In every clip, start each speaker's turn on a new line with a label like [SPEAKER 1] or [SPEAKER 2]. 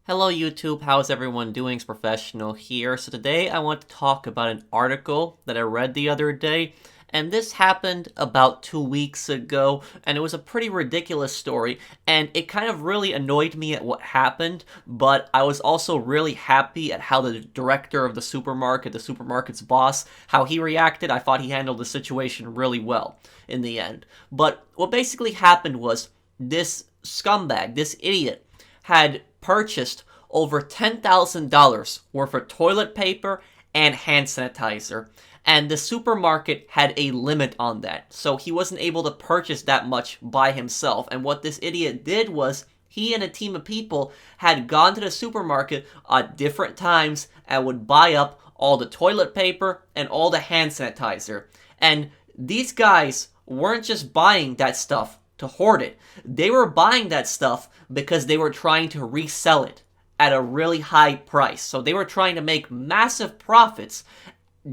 [SPEAKER 1] Hello YouTube, how's everyone doing? It's Professional here. So today I want to talk about an article that I read the other day, and this happened about 2 weeks ago, and it was a pretty ridiculous story, and it kind of really annoyed me at what happened, but I was also really happy at how the director of the supermarket's boss, how he reacted. I thought he handled the situation really well in the end. But what basically happened was this scumbag, this idiot, had purchased over $10,000 worth of toilet paper and hand sanitizer. And the supermarket had a limit on that. So he wasn't able to purchase that much by himself. And what this idiot did was he and a team of people had gone to the supermarket at different times and would buy up all the toilet paper and all the hand sanitizer. And these guys weren't just buying that stuff to hoard it. They were buying that stuff because they were trying to resell it at a really high price. So they were trying to make massive profits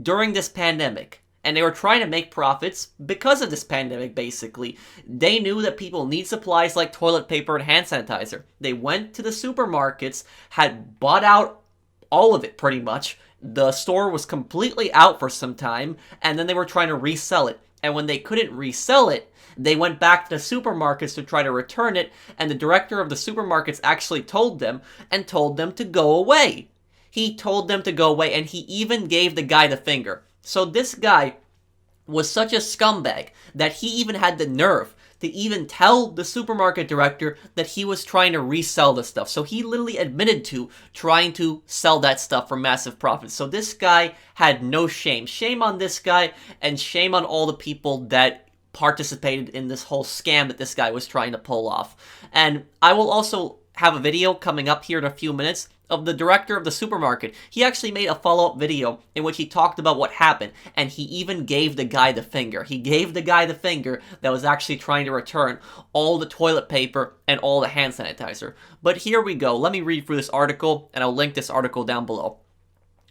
[SPEAKER 1] during this pandemic. And they were trying to make profits because of this pandemic, basically. They knew that people need supplies like toilet paper and hand sanitizer. They went to the supermarkets, had bought out all of it pretty much. The store was completely out for some time, and then they were trying to resell it. And when they couldn't resell it, they went back to the supermarkets to try to return it, and the director of the supermarkets actually told them to go away. He told them to go away, and he even gave the guy the finger. So this guy was such a scumbag that he even had the nerve to even tell the supermarket director that he was trying to resell the stuff. So he literally admitted to trying to sell that stuff for massive profits. So this guy had no shame. Shame on this guy, and shame on all the people that participated in this whole scam that this guy was trying to pull off. And I will also have a video coming up here in a few minutes of the director of the supermarket. He actually made a follow-up video in which he talked about what happened, and he even gave the guy the finger. He gave the guy the finger that was actually trying to return all the toilet paper and all the hand sanitizer. But here we go. Let me read through this article, and I'll link this article down below.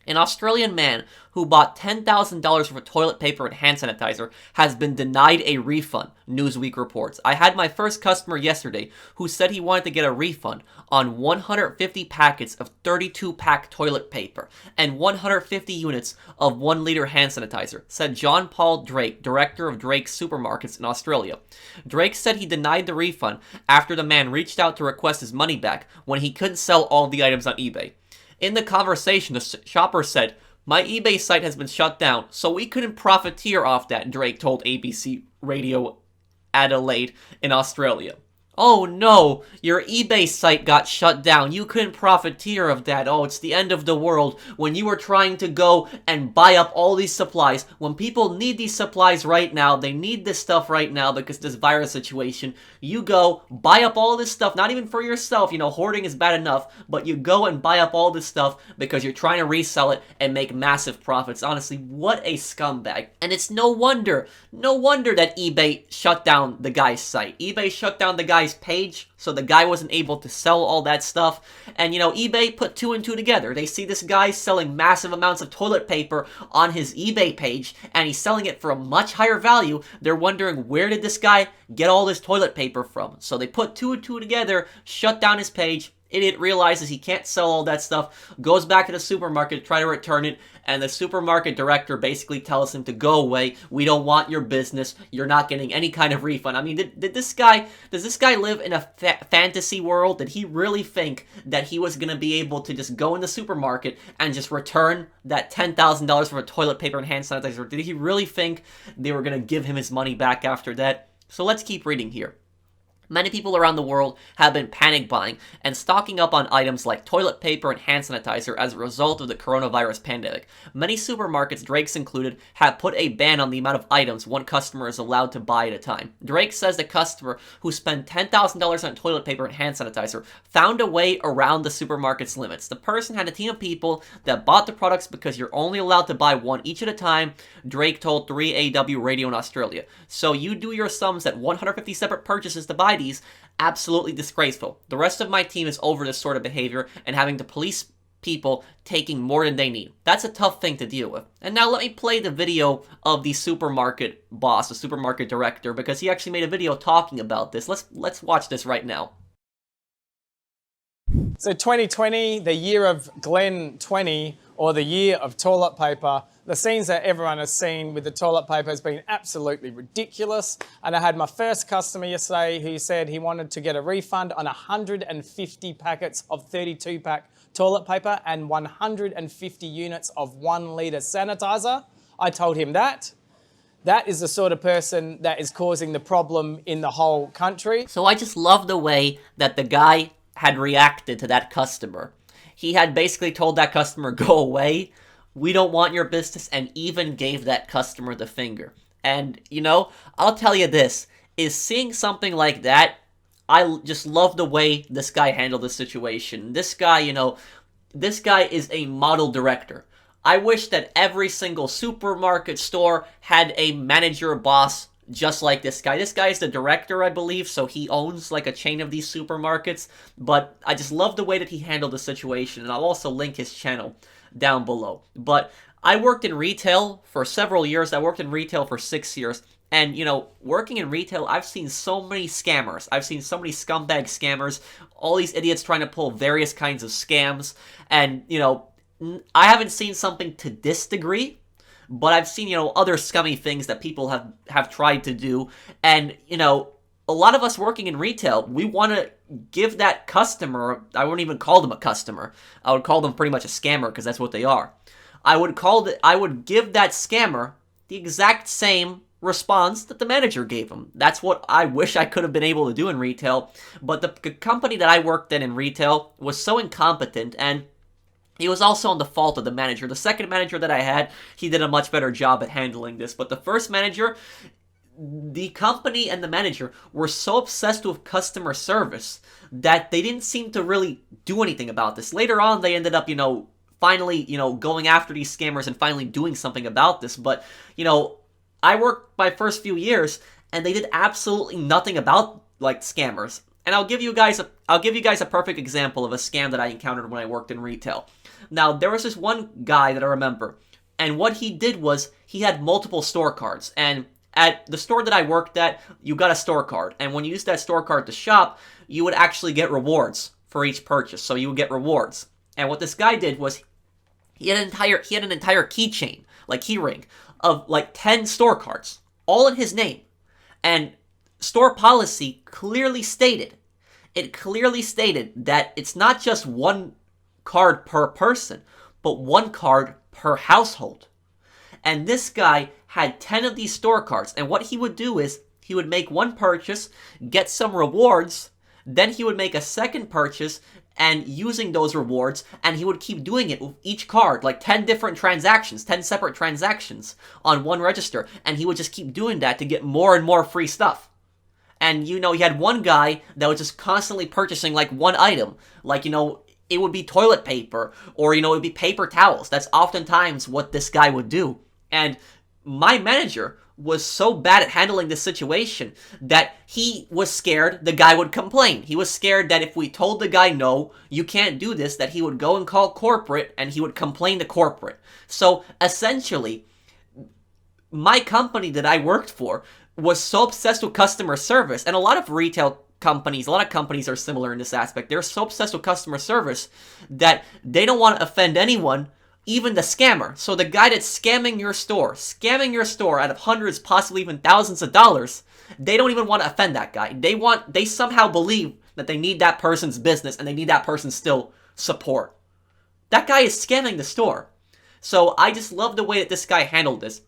[SPEAKER 1] An Australian man who bought $10,000 worth of toilet paper and hand sanitizer has been denied a refund, Newsweek reports. I had my first customer yesterday who said he wanted to get a refund on 150 packets of 32-pack toilet paper and 150 units of 1-liter hand sanitizer, said John Paul Drake, director of Drake's Supermarkets in Australia. Drake said he denied the refund after the man reached out to request his money back when he couldn't sell all the items on eBay. In the conversation, the shopper said, "My eBay site has been shut down, so we couldn't profiteer off that," Drake told ABC Radio Adelaide in Australia. "Oh no, your eBay site got shut down. You couldn't profiteer of that. Oh, it's the end of the world when you were trying to go and buy up all these supplies. When people need these supplies right now, they need this stuff right now because this virus situation. You go, buy up all this stuff, not even for yourself. Hoarding is bad enough, but you go and buy up all this stuff because you're trying to resell it and make massive profits." Honestly, what a scumbag. And it's no wonder that eBay shut down the guy's site. eBay shut down the guy's page, so the guy wasn't able to sell all that stuff. And eBay put two and two together. They see this guy selling massive amounts of toilet paper on his eBay page, and he's selling it for a much higher value. They're wondering, where did this guy get all this toilet paper from? So they put two and two together, shut down his page. Idiot realizes he can't sell all that stuff, goes back to the supermarket to try to return it, and the supermarket director basically tells him to go away. "We don't want your business. You're not getting any kind of refund." I mean, does this guy live in a fantasy world? Did he really think that he was going to be able to just go in the supermarket and just return that $10,000 for toilet paper and hand sanitizer? Did he really think they were going to give him his money back after that? So let's keep reading here. Many people around the world have been panic buying and stocking up on items like toilet paper and hand sanitizer as a result of the coronavirus pandemic. Many supermarkets, Drake's included, have put a ban on the amount of items one customer is allowed to buy at a time. Drake says the customer who spent $10,000 on toilet paper and hand sanitizer found a way around the supermarket's limits. The person had a team of people that bought the products because you're only allowed to buy one each at a time, Drake told 3AW Radio in Australia. So you do your sums at 150 separate purchases to buy these. Absolutely disgraceful. The rest of my team is over this sort of behavior and having to police people taking more than they need. That's a tough thing to deal with. And now let me play the video of the supermarket boss, the supermarket director, because he actually made a video talking about this. Let's watch this right now.
[SPEAKER 2] So 2020, the year of Glen 20, or the year of toilet paper, the scenes that everyone has seen with the toilet paper has been absolutely ridiculous. And I had my first customer yesterday who said he wanted to get a refund on 150 packets of 32-pack toilet paper and 150 units of 1 litre sanitizer. I told him that. That is the sort of person that is causing the problem in the whole country.
[SPEAKER 1] So I just love the way that the guy had reacted to that customer. He had basically told that customer, go away, we don't want your business, and even gave that customer the finger. And, I'll tell you this, is seeing something like that, I just love the way this guy handled the situation. This guy, this guy is a model director. I wish that every single supermarket store had a manager boss just like this guy. This guy is the director, I believe, so he owns like a chain of these supermarkets. But I just love the way that he handled the situation, and I'll also link his channel down below. But I worked in retail for several years. I worked in retail for 6 years. And, working in retail, I've seen so many scammers. I've seen so many scumbag scammers, all these idiots trying to pull various kinds of scams. And, I haven't seen something to this degree, but I've seen, other scummy things that people have tried to do. And, a lot of us working in retail, we want to give that customer, I wouldn't even call them a customer. I would call them pretty much a scammer because that's what they are. I would give that scammer the exact same response that the manager gave him. That's what I wish I could have been able to do in retail. But the company that I worked in retail was so incompetent, and it was also on the fault of the manager. The second manager that I had, he did a much better job at handling this. But the first manager, the company and the manager were so obsessed with customer service that they didn't seem to really do anything about this. Later on, they ended up, finally, going after these scammers and finally doing something about this. But, I worked my first few years, and they did absolutely nothing about, scammers. And I'll give you guys a perfect example of a scam that I encountered when I worked in retail. Now, there was this one guy that I remember, and what he did was he had multiple store cards. And at the store that I worked at, you got a store card. And when you used that store card to shop, you would actually get rewards for each purchase. So you would get rewards. And what this guy did was he had an entire keychain, key ring, of 10 store cards, all in his name. And store policy clearly stated that it's not just one card per person, but one card per household. And this guy had 10 of these store cards, and what he would do is he would make one purchase, get some rewards, then he would make a second purchase, and using those rewards, and he would keep doing it with each card, 10 different transactions, 10 separate transactions on one register, and he would just keep doing that to get more and more free stuff. And, he had one guy that was just constantly purchasing, one item. It would be toilet paper, or, it would be paper towels. That's oftentimes what this guy would do. And my manager was so bad at handling this situation that he was scared the guy would complain. He was scared that if we told the guy, no, you can't do this, that he would go and call corporate, and he would complain to corporate. So, essentially, my company that I worked for was so obsessed with customer service, and a lot of companies are similar in this aspect. They're so obsessed with customer service that they don't want to offend anyone, even the scammer. So the guy that's scamming your store out of hundreds, possibly even thousands of dollars, they don't even want to offend that guy. They somehow believe that they need that person's business and they need that person's still support. That guy is scamming the store. So I just love the way that this guy handled this.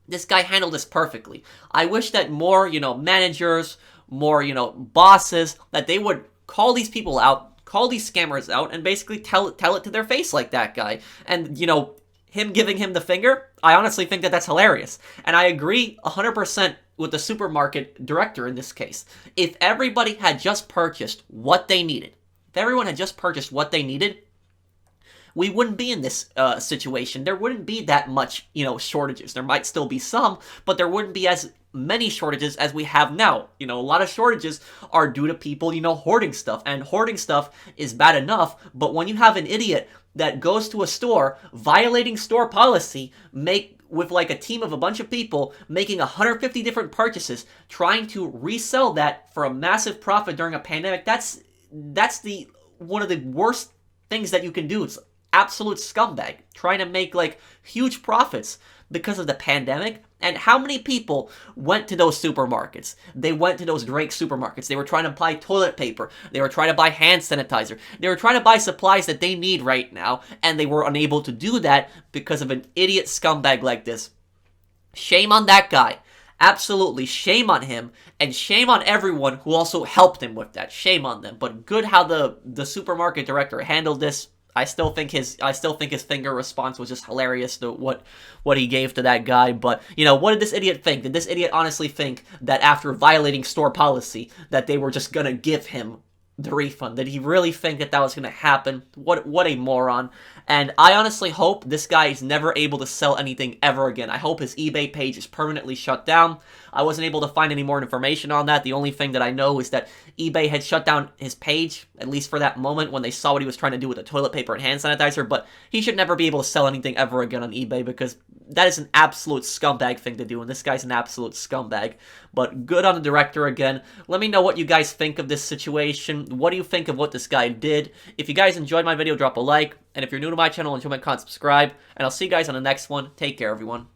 [SPEAKER 1] This guy handled this perfectly. I wish that more, managers, more, bosses, that they would call these people out, call these scammers out, and basically tell it to their face like that guy. And, him giving him the finger, I honestly think that that's hilarious. And I agree 100% with the supermarket director in this case. If everybody had just purchased what they needed, we wouldn't be in this situation. There wouldn't be that much, shortages. There might still be some, but there wouldn't be as many shortages as we have now. A lot of shortages are due to people, hoarding stuff. And hoarding stuff is bad enough, but when you have an idiot that goes to a store, violating store policy, with a team of a bunch of people, making 150 different purchases, trying to resell that for a massive profit during a pandemic, that's the one of the worst things that you can do. It's absolute scumbag, trying to make like huge profits because of the pandemic. And how many people went to those supermarkets? They went to those Drake supermarkets. They were trying to buy toilet paper. They were trying to buy hand sanitizer. They were trying to buy supplies that they need right now, and they were unable to do that because of an idiot scumbag like this. Shame on that guy. Absolutely, shame on him, and shame on everyone who also helped him with that. Shame on them. But good how the supermarket director handled this. I still think his finger response was just hilarious to what he gave to that guy. But what did this idiot think? Did this idiot honestly think that after violating store policy that they were just gonna give him the refund? Did he really think that that was gonna happen? What a moron. And I honestly hope this guy is never able to sell anything ever again. I hope his eBay page is permanently shut down. I wasn't able to find any more information on that. The only thing that I know is that eBay had shut down his page, at least for that moment, when they saw what he was trying to do with the toilet paper and hand sanitizer, but he should never be able to sell anything ever again on eBay because that is an absolute scumbag thing to do, and this guy's an absolute scumbag. But good on the director again. Let me know what you guys think of this situation. What do you think of what this guy did? If you guys enjoyed my video, drop a like, and if you're new to my channel, enjoy my content, subscribe, and I'll see you guys on the next one. Take care, everyone.